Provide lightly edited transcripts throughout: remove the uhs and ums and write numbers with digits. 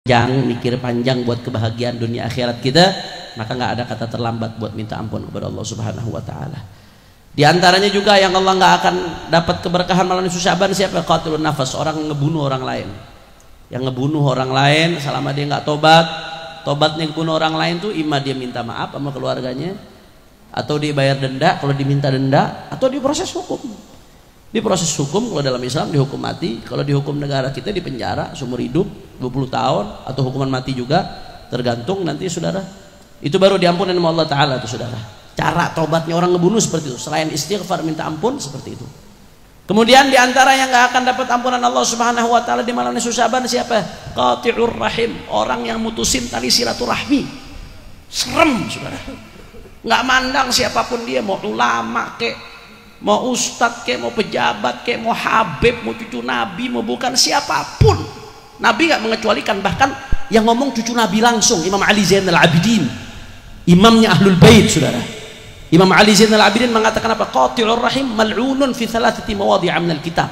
mikir panjang buat kebahagiaan dunia akhirat kita, maka nggak ada kata terlambat buat minta ampun kepada Allah Subhanahu wa taala. Di antaranya juga yang Allah nggak akan dapat keberkahan malam nisfu Sya'ban siapa? Qatilun nafas, orang yang ngebunuh orang lain. Yang ngebunuh orang lain selama dia nggak tobatnya ngebunuh orang lain tuh imma dia minta maaf sama keluarganya, atau dia bayar denda kalau diminta denda, atau diproses hukum. Diproses hukum kalau dalam Islam dihukum mati, kalau dihukum negara kita dipenjara seumur hidup 20 tahun atau hukuman mati juga, tergantung nanti saudara. Itu baru diampuni sama Allah Ta'ala tuh saudara. Cara tobatnya orang ngebunuh seperti itu, selain istighfar minta ampun seperti itu. Kemudian diantara yang gak akan dapat ampunan Allah Subhanahu wa Ta'ala di malam nisfu Sya'ban siapa? Qati'ur rahim, orang yang mutusin tali silaturahmi. Serem saudara, nggak mandang siapapun dia, mau ulama kek, mau ustadz kek, mau pejabat kek, mau habib, mau cucu nabi, mau bukan siapapun, Nabi nggak mengecualikan. Bahkan yang ngomong cucu Nabi langsung, Imam Ali Zainal Abidin, imamnya Ahlul Bait saudara. Imam Ali Zainal Abidin mengatakan apa? Qati'ur rahim mal'unun fi thalathati mawadhi'a minal kitab.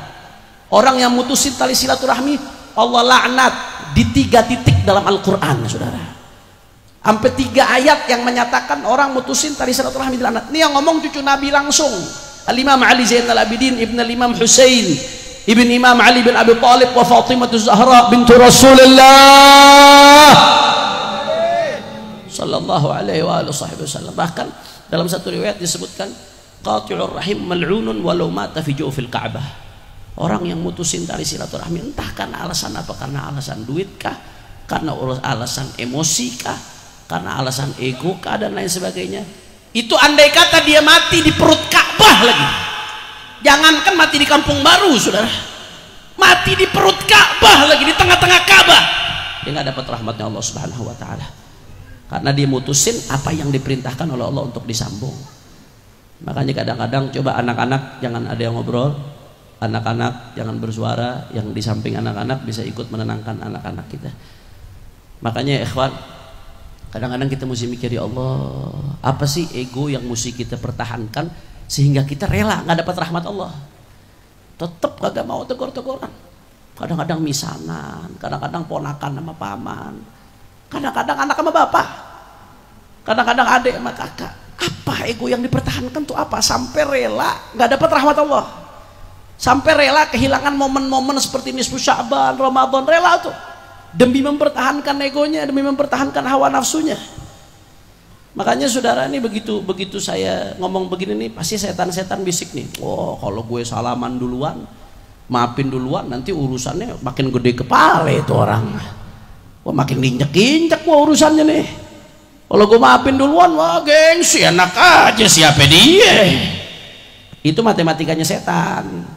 Orang yang mutusin tali silaturahmi Allah laknat di 3 titik dalam Al-Quran saudara. Sampai 3 ayat yang menyatakan orang mutusin tali silaturahmi dilaknat. Ini yang ngomong cucu Nabi langsung, Al-Imam Ali Zainal Abidin ibn al-Imam Husain ibn Imam Ali bin Abi Thalib wa Fatimah Zahra bintu Rasulullah sallallahu alaihi wa sallam. Bahkan dalam satu riwayat disebutkan qati'ur rahim mal'unun walau mata fi jawfil Ka'bah. Orang yang mutusin tali silaturahmi entah karena alasan apa, karena alasan duit kah, karena alasan emosi kah, karena alasan ego kah, dan lain sebagainya. Itu andai kata dia mati di perut Ka'bah lagi, jangankan mati di Kampung Baru saudara, mati di perut Ka'bah lagi, di tengah-tengah Ka'bah, dia nggak dapat rahmatnya Allah Subhanahu wa Ta'ala, karena dia mutusin apa yang diperintahkan oleh Allah untuk disambung. Makanya kadang-kadang coba anak-anak jangan ada yang ngobrol, anak-anak jangan bersuara, yang di samping anak-anak bisa ikut menenangkan anak-anak kita. Makanya ikhwan, kadang-kadang kita mesti mikir, ya Allah, apa sih ego yang mesti kita pertahankan sehingga kita rela nggak dapat rahmat Allah, tetap kagak mau tegur-teguran, kadang-kadang misanan, kadang-kadang ponakan sama paman, kadang-kadang anak sama bapak, kadang-kadang adik sama kakak. Apa ego yang dipertahankan tuh apa? Sampai rela nggak dapat rahmat Allah, sampai rela kehilangan momen-momen seperti nisfu Sya'ban, Ramadan, rela tuh demi mempertahankan egonya, demi mempertahankan hawa nafsunya. Makanya saudara, ini begitu saya ngomong begini nih, pasti setan-setan bisik nih, oh kalau gue salaman duluan, maafin duluan, nanti urusannya makin gede kepala itu orang, wah makin injek-injek wah urusannya nih. Kalau gue maafin duluan, wah gengsi, enak aja siapa dia. Itu matematikanya setan.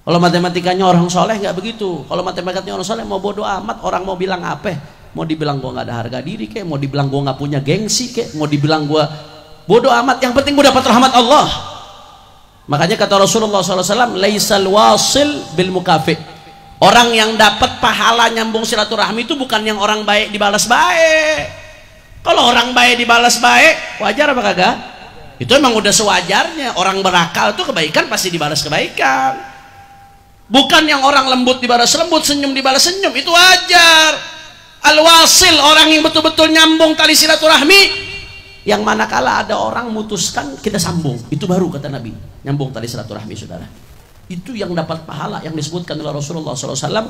Kalau matematikanya orang soleh nggak begitu. Kalau matematikanya orang soleh mau bodoh amat, orang mau bilang apa, mau dibilang gue nggak ada harga diri kek, mau dibilang gue nggak punya gengsi kek, mau dibilang gue bodoh amat, yang penting gue dapat rahmat Allah. Makanya kata Rasulullah SAW, laisal wasil bil mukafi. Orang yang dapat pahala nyambung silaturahmi itu bukan yang orang baik dibalas baik. Kalau orang baik dibalas baik, wajar apa kagak? Itu emang udah sewajarnya. Orang berakal itu kebaikan pasti dibalas kebaikan. Bukan yang orang lembut dibalas lembut, senyum dibalas senyum, itu wajar. Al-wasil, orang yang betul-betul nyambung tali silaturahmi, yang manakala ada orang mutuskan kita sambung, itu baru kata Nabi nyambung tali silaturahmi saudara. Itu yang dapat pahala yang disebutkan oleh Rasulullah SAW.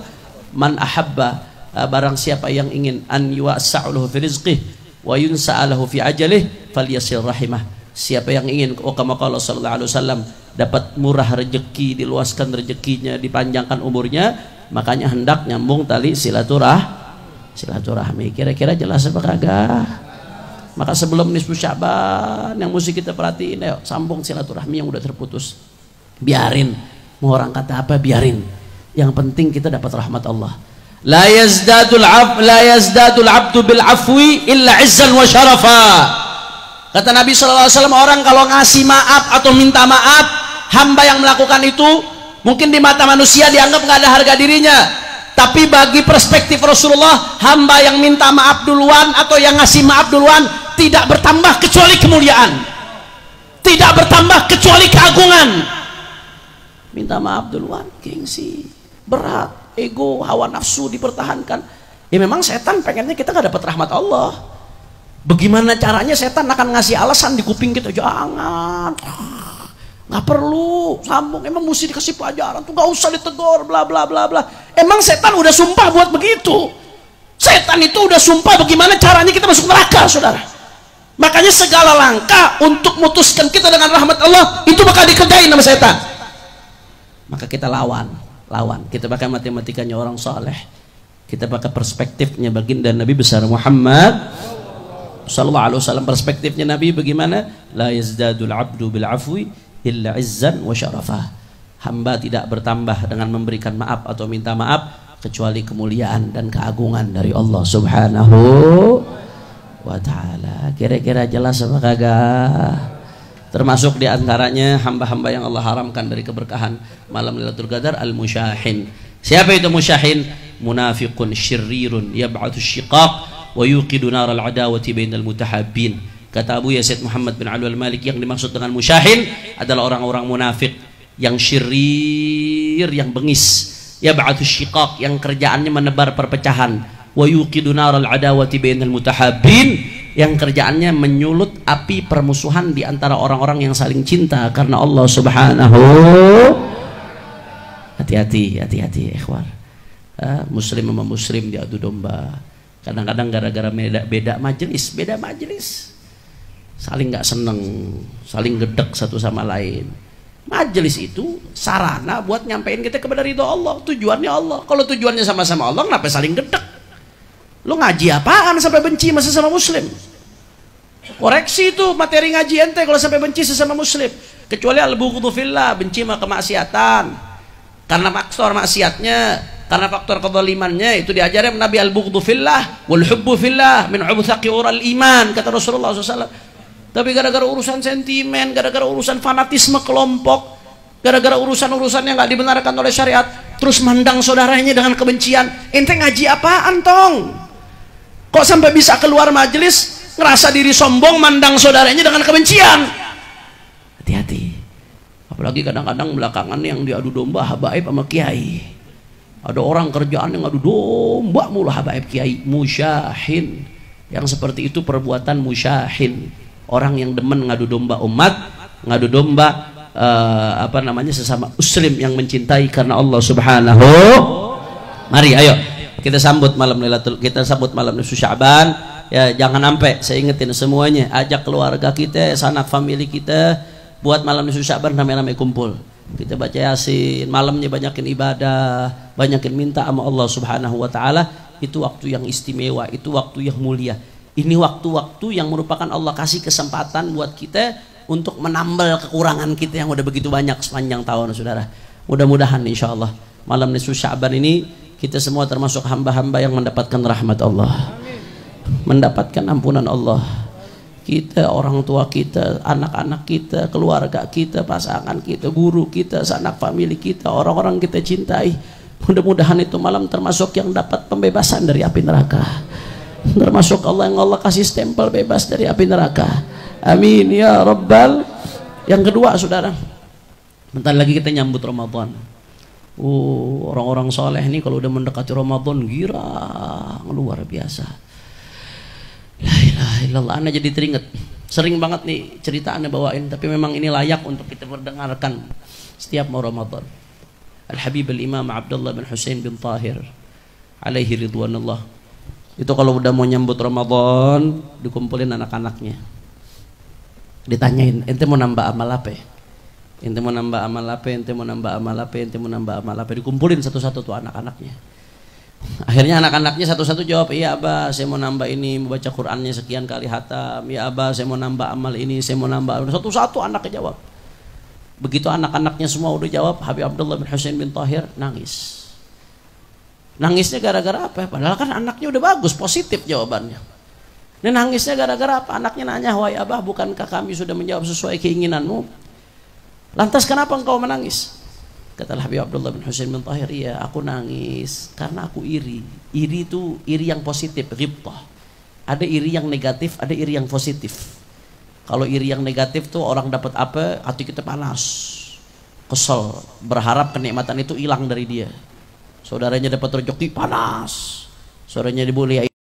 Man ahabba, barang siapa yang ingin an yuwassa'ulahu fi rizqih wa yunsa'alahu fi ajalih falyasil rahimah. Siapa yang ingin, kama qala sallallahu alaihi wasallam, dapat murah rezeki, diluaskan rezekinya, dipanjangkan umurnya, makanya hendak nyambung tali silaturahmi. Kira-kira jelas apa kagak? Maka sebelum nisfu Sya'ban yang mesti kita perhatiin, ayo sambung silaturahmi yang udah terputus. Biarin mau orang kata apa, biarin, yang penting kita dapat rahmat Allah. La yazdadul abdu bil afwi illa izzan wa syarafa. Kata Nabi SAW, orang kalau ngasih maaf atau minta maaf, hamba yang melakukan itu mungkin di mata manusia dianggap nggak ada harga dirinya, tapi bagi perspektif Rasulullah, hamba yang minta maaf duluan atau yang ngasih maaf duluan tidak bertambah kecuali kemuliaan, tidak bertambah kecuali keagungan. Minta maaf duluan gengsi, berat, ego, hawa nafsu dipertahankan. Ya memang setan pengennya kita gak dapat rahmat Allah. Bagaimana caranya setan akan ngasih alasan di kuping kita, jangan, nggak perlu sambung, emang mesti dikasih pelajaran tuh, nggak usah ditegur, bla bla bla bla. Emang setan udah sumpah buat begitu. Setan itu udah sumpah bagaimana caranya kita masuk neraka, saudara. Makanya segala langkah untuk memutuskan kita dengan rahmat Allah itu bakal dikerjain sama setan. Maka kita lawan. Kita pakai matematikanya orang saleh, kita pakai perspektifnya baginda Nabi besar Muhammad sallallahu alaihi wasallam. Perspektifnya Nabi bagaimana? La yazdadul abdu bil afwi illa izzan wa syarafah. Hamba tidak bertambah dengan memberikan maaf atau minta maaf kecuali kemuliaan dan keagungan dari Allah Subhanahu wa taala. Kira-kira jelas apa kagak? Termasuk diantaranya hamba-hamba yang Allah haramkan dari keberkahan malam Lailatul Qadar, al-musyahin. Siapa itu musyahin? Munafiqun syirrirun yab'atsu syiqaq wa yuqidu naral adawati bainal mutahabbin. Kata Abu Yazid Muhammad bin Ali al-Maliki, yang dimaksud dengan musyahin adalah orang-orang munafik yang syirir, yang bengis, yab'atsu syiqaq, yang kerjaannya menebar perpecahan, wa yuqidu naral adawati bainal mutahabbin, yang kerjaannya menyulut api permusuhan di antara orang-orang yang saling cinta karena Allah Subhanahu. Hati-hati ikhwan. Muslim sama muslim diadu domba. Kadang-kadang gara-gara beda majelis, saling nggak seneng, saling gedek satu sama lain. Majelis itu sarana buat nyampein kita kepada ridho Allah, tujuannya Allah. Kalau tujuannya sama-sama Allah, kenapa saling gedek? Lu ngaji apaan sampai benci sama sesama muslim? Koreksi itu materi ngaji ente kalau sampai benci sesama muslim. Kecuali al-bughdhu fillah, benci sama kemaksiatan. Karena faktor maksiatnya, karena faktor kezalimannya, itu diajarin Nabi, al-bughdhu fillah wal hubbu fillah min ubthaqi ural iman, kata Rasulullah SAW. Tapi gara-gara urusan sentimen, gara-gara urusan fanatisme kelompok, gara-gara urusan-urusan yang nggak dibenarkan oleh syariat, terus mandang saudaranya dengan kebencian. Ente ngaji apaan tong? Kok sampai bisa keluar majelis ngerasa diri sombong, mandang saudaranya dengan kebencian? Hati-hati. Apalagi kadang-kadang belakangan yang diadu domba habaib sama kiai. Ada orang kerjaan yang ngadu domba mulu habaib kiai, musyahin. Yang seperti itu perbuatan musyahin. Orang yang demen ngadu domba umat, ngadu domba sesama muslim yang mencintai karena Allah Subhanahu. Mari ayo kita sambut malam nisfu Sya'ban. Ya, jangan sampai, saya ingetin semuanya, ajak keluarga kita, sanak famili kita buat malam nisfu Sya'ban rame-rame kumpul. Kita baca Yasin, malamnya banyakin ibadah, banyakin minta sama Allah Subhanahu wa taala. Itu waktu yang istimewa, itu waktu yang mulia. Ini waktu-waktu yang merupakan Allah kasih kesempatan buat kita untuk menambal kekurangan kita yang udah begitu banyak sepanjang tahun, saudara. Mudah-mudahan insya Allah malam nisfu Sya'ban ini kita semua termasuk hamba-hamba yang mendapatkan rahmat Allah, mendapatkan ampunan Allah. Kita, orang tua kita, anak-anak kita, keluarga kita, pasangan kita, guru kita, sanak famili kita, orang-orang kita cintai. Mudah-mudahan itu malam termasuk yang dapat pembebasan dari api neraka, termasuk Allah yang Allah kasih stempel bebas dari api neraka. Amin ya rabbal. Yang kedua, saudara, bentar lagi kita nyambut Ramadan. Orang-orang soleh ini kalau udah mendekati Ramadan girang luar biasa. La ilaha illallah. Ana jadi teringat, sering banget nih cerita Ana bawain, tapi memang ini layak untuk kita mendengarkan setiap mau Ramadan. Al-Habib al-Imam Abdullah bin Husain bin Tahir alaihi ridwanullah. Itu kalau udah mau nyambut Ramadan, dikumpulin anak-anaknya, ditanyain, ente mau nambah amal apa? Ente mau nambah amal apa? Ente mau nambah amal apa? Ente mau nambah amal apa? Dikumpulin satu-satu tuh anak-anaknya. Akhirnya anak-anaknya satu-satu jawab, iya abah, saya mau nambah ini, mau baca Qur'annya sekian kali hatam. Ya abah, saya mau nambah amal ini, saya mau nambah. Satu-satu anaknya jawab. Begitu anak-anaknya semua udah jawab, Habib Abdullah bin Husain bin Tahir nangis. Nangisnya gara-gara apa? Padahal kan anaknya udah bagus, positif jawabannya. Ini nangisnya gara-gara apa? Anaknya nanya, wahai abah, bukankah kami sudah menjawab sesuai keinginanmu? Lantas kenapa engkau menangis? Kata Habib Abdullah bin Husain bin Tahir, iya aku nangis karena aku iri. Iri itu iri yang positif, ghibtah. Ada iri yang negatif, ada iri yang positif. Kalau iri yang negatif tuh orang dapat apa, hati kita panas, kesel, berharap kenikmatan itu hilang dari dia. Saudaranya dapat rezeki, panas. Sorenya dibully